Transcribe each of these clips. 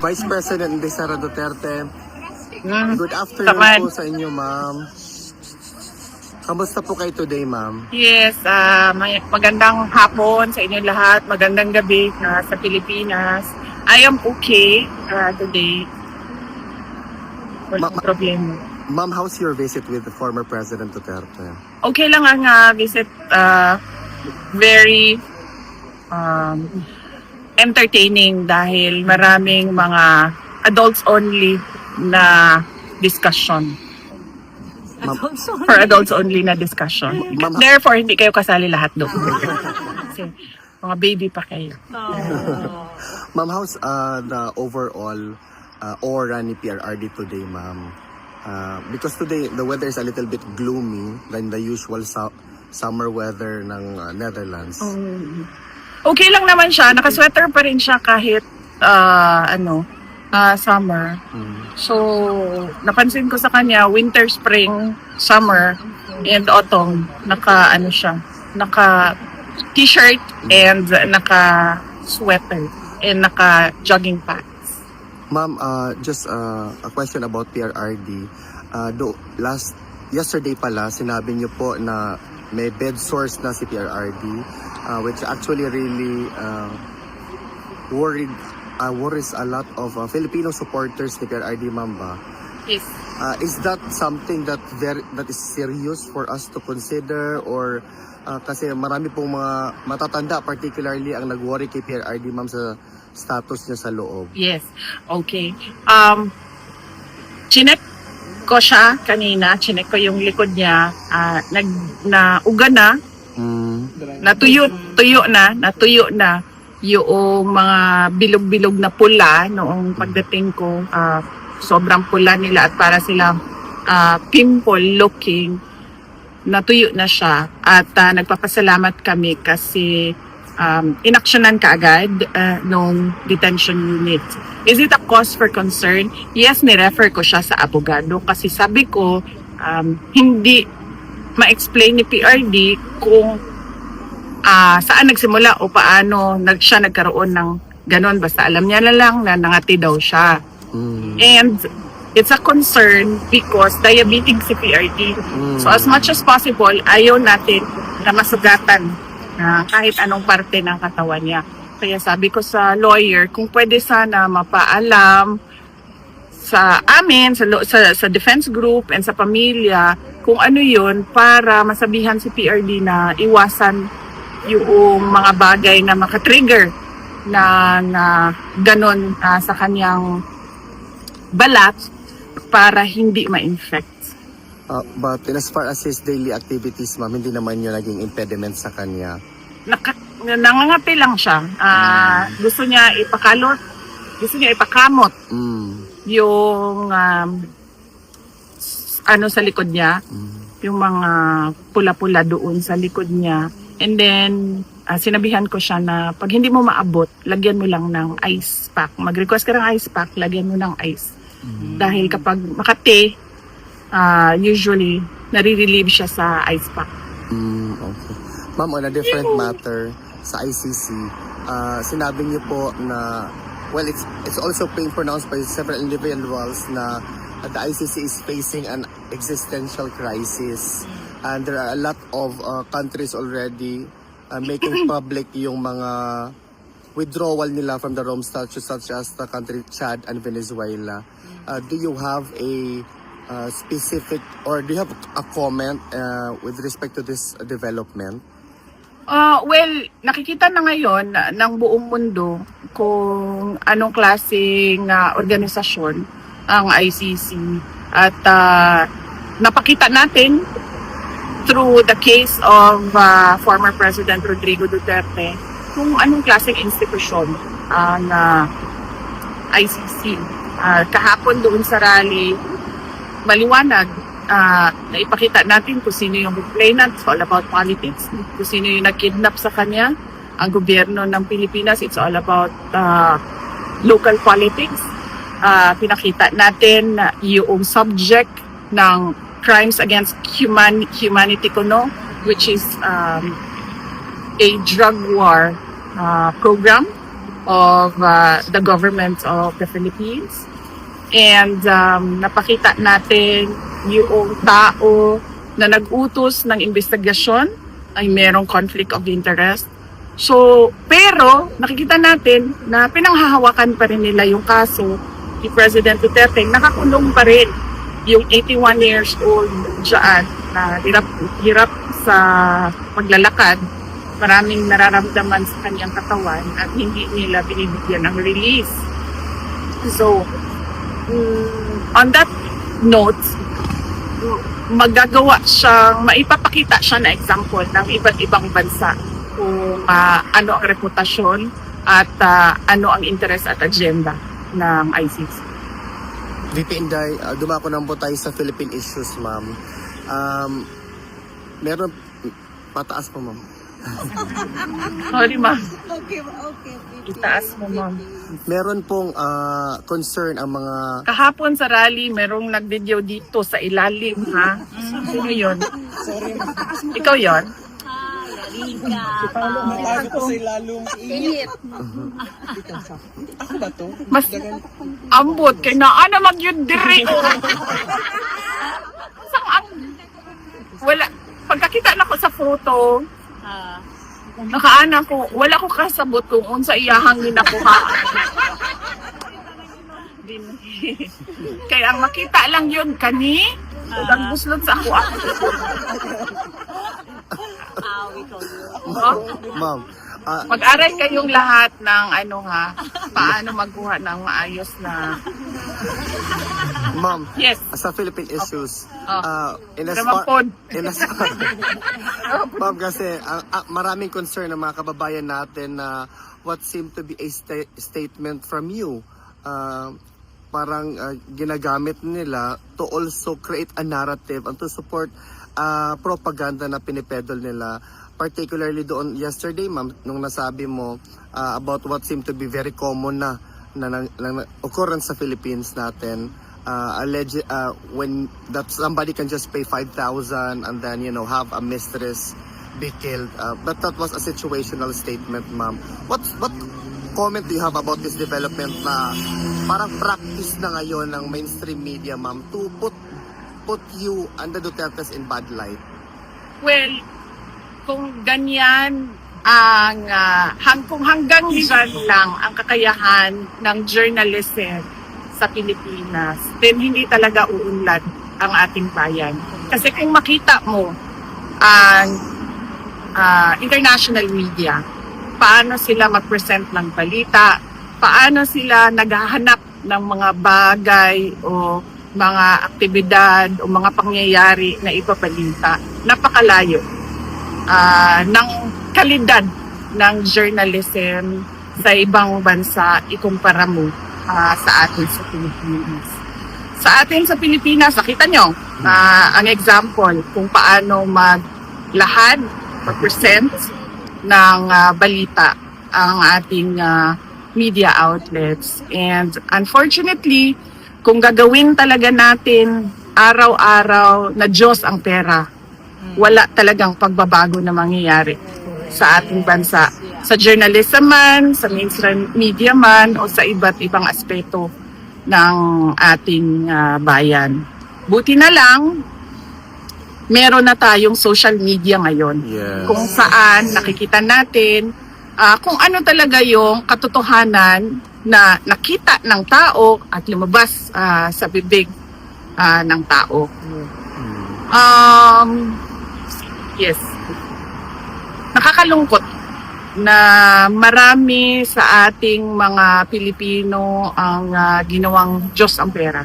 Vice President Sara Duterte. Mm. Good afternoon Taman. po sa inyo, ma'am. Kamusta po kayo today, ma'am? Yes, magandang hapon sa inyo lahat. Magandang gabi sa Pilipinas. I am okay today. Walang problema. Ma'am, how's your visit with the former President Duterte? Okay lang ang visit. Very entertaining dahil maraming mga adults only na discussion. For adults only na discussion. Ma'am, Therefore, hindi kayo kasali lahat doon. Kasi mga baby pa kayo. ma'am, how's the overall aura ni PRRD today, ma'am? Because today, the weather is a little bit gloomy than the usual summer weather ng Netherlands. Okay lang naman siya. Nakasweater pa rin siya kahit summer. So, napansin ko sa kanya, winter, spring, summer, and autumn, naka t-shirt and naka sweater and naka jogging pants. Ma'am, just a question about PRRD. Yesterday pala, sinabi niyo po na may bed sores na si PRRD, which actually really worries a lot of Filipino supporters ni PRRD, ma'am ba? Yes. Is that something that is serious for us to consider, or kasi marami pong mga matatanda particularly ang nag-worry kay PRRD, ma'am, sa status niya sa loob? Yes. Okay. Chinek ko siya kanina. Chinek ko yung likod niya. Nauga na. Natuyo na yung mga bilog-bilog na pula noong pagdating ko. Sobrang pula nila at para silang pimple looking. Natuyo na siya at nagpapasalamat kami kasi inaksyonan kaagad nung detention unit. Is it a cause for concern? Yes, ni-refer ko siya sa abogado kasi sabi ko hindi ma-explain ni PRD kung saan nagsimula o paano siya nagkaroon ng ganon. Basta alam niya na lang na nangati daw siya. And it's a concern because diabetic si PRD. So as much as possible, ayaw natin na masugatan kahit anong parte ng katawan niya. Kaya sabi ko sa lawyer, kung pwede sana mapaalam sa amin, sa defense group and sa pamilya, kung ano yun para masabihan si PRD na iwasan yung mga bagay na makatrigger na ganon sa kanyang balat para hindi ma-infect. But as far as his daily activities, ma'am, hindi naman yun naging impediment sa kanya? Nangangati lang siya. Gusto niya ipakamot yung sa likod niya, yung mga pula-pula doon sa likod niya. And then, sinabihan ko siya na pag hindi mo maabot, lagyan mo lang ng ice pack. Mag-request ka ng ice pack, lagyan mo ng ice. Dahil kapag makati, usually, nare-relieve siya sa ice pack. Okay. Ma'am, on a different matter, sa ICC, sinabi niyo po na, well, it's also being pronounced by several individuals na the ICC is facing an existential crisis. And there are a lot of countries already making public yung mga withdrawal nila from the Rome Statute, such as the country Chad and Venezuela. Do you have a specific, or do you have a comment with respect to this development? Well, nakikita na ngayon ng buong mundo kung anong klaseng organisasyon ang ICC at napakita natin through the case of former President Rodrigo Duterte kung anong klaseng institusyon ang ICC. Kahapon doon sa rally, maliwanag na ipakita natin kung sino yung complainant. It's all about politics. Kung sino yung nag-kidnap sa kanya, ang gobyerno ng Pilipinas, it's all about local politics. Pinakita natin yung subject ng crimes against humanity which is a drug war program of the government of the Philippines. And napakita natin yung tao na nag-utos ng investigasyon ay merong conflict of interest. So, pero nakikita natin na pinanghahawakan pa rin nila yung kaso ni President Duterte. Nakakulong pa rin yung 81 years old dyan na hirap sa paglalakad. Maraming nararamdaman sa kanyang katawan at hindi nila binibigyan ng release. So, on that note, maipapakita siya na example ng iba't ibang bansa kung ano ang reputasyon at ano ang interest at agenda ng ICC. VP Inday, dumako na po tayo sa Philippine issues, ma'am. Meron, pataas po, ma'am. Sorry, ma'am. Okay. Itaas mo, ma'am. Meron pong concern ang mga... Kahapon sa rally, merong nag-video dito sa ilalim, ha? Sino yun? Ikaw yun? Matago ko sa lalong init. Ako ba to? Mas ambot, kay naa na mag-yun diri. Wala. Pagkakita na ko sa photo, nakaana ko, wala ko kasabot kung unsa iyahang ginakuha. Kaya ang makita lang yun kani, ang buslot sa ako. Ma'am, Mag-aral kayong lahat ng paano magkuha ng maayos na... ma'am, Yes. sa Philippine issues, in a Ramapod. ma'am, kasi maraming concern ng mga kababayan natin na what seemed to be a statement from you, parang ginagamit nila to also create a narrative and to support propaganda na pinipedol nila. Particularly doon yesterday, ma'am, nung nasabi mo about what seemed to be very common na occurrence sa Philippines natin, when that somebody can just pay 5,000 and then have a mistress be killed, but that was a situational statement, ma'am. What comment do you have about this development na parang practice na ngayon ng mainstream media, ma'am, to put you and the Dutertes in bad light? Well, kung ganyan kung hanggang diyan lang ang kakayahan ng journalism sa Pilipinas, then hindi talaga uunlad ang ating bayan. Kasi kung makita mo ang international media, paano sila mag-present ng balita, paano sila naghahanap ng mga bagay o mga aktibidad o mga pangyayari na ipabalita, napakalayo ng kalidad ng journalism sa ibang bansa ikumpara mo sa atin sa Pilipinas. Sa atin sa Pilipinas, nakita nyo ang example kung paano maglahad, mag-present ng balita ang ating media outlets. And unfortunately, kung gagawin talaga natin araw-araw na Diyos ang pera, wala talagang pagbabago na mangyayari sa ating bansa. Sa journalism man, sa mainstream media man, o sa iba't ibang aspeto ng ating bayan. Buti na lang, meron na tayong social media ngayon. Yes. Kung saan nakikita natin kung ano talaga yung katotohanan na nakita ng tao at lumabas sa bibig ng tao. Yes. Nakakalungkot na marami sa ating mga Pilipino ang ginawang Diyos ang pera.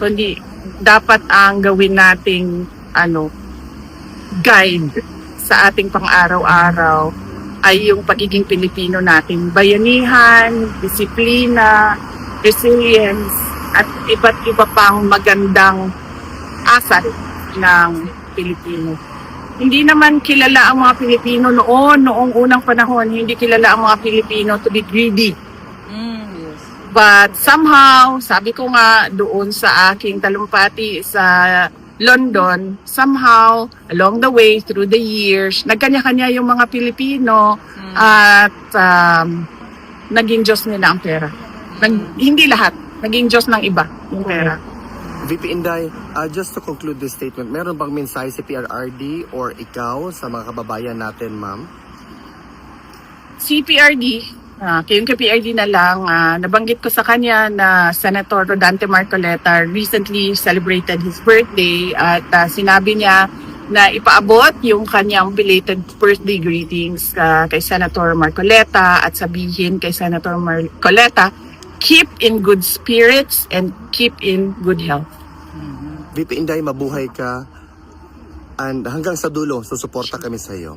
Kundi dapat ang gawin nating guide sa ating pang-araw-araw ay yung pagiging Pilipino natin. Bayanihan, disiplina, resilience, at iba't iba pang magandang asset ng Pilipino. Hindi naman kilala ang mga Pilipino noong unang panahon, hindi kilala ang mga Pilipino to be greedy. But somehow, sabi ko nga doon sa aking talumpati sa London, somehow, along the way, through the years, nagkanya-kanya yung mga Pilipino at naging Diyos nila ang pera. Hindi lahat. Naging Diyos ng iba yung pera. VP Inday, just to conclude this statement, meron bang mensahe si PRRD or ikaw sa mga kababayan natin, ma'am? Si PRD, yung kay PRD na lang, nabanggit ko sa kanya na Senator Rodante Marcoleta recently celebrated his birthday at sinabi niya na ipaabot yung kanyang belated birthday greetings kay Senator Marcoleta at sabihin kay Senator Marcoleta, keep in good spirits and keep in good health. VP Inday, mabuhay ka and hanggang sa dulo, susuporta kami sa iyo.